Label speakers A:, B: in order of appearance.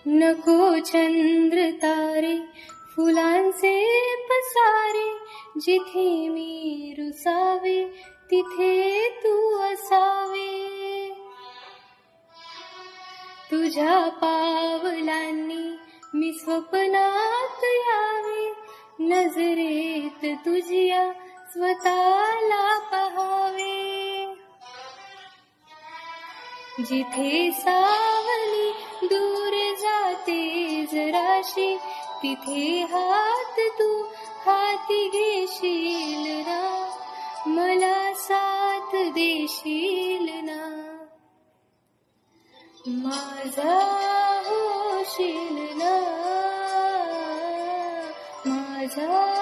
A: नको चंद्र तारे फुलांचे पसारे, जिथे मी रुसावे तिथे तू असावे. तुझ्या पावलांनी मी स्वप्नात यावे, नजरेत तुझ्या स्वतःला पहावे. जिथे सावली दूर जाते जराशी, तिथे हात तू हाती घेशील ना, मला साथ देशील ना. माझा होशील ना, माझा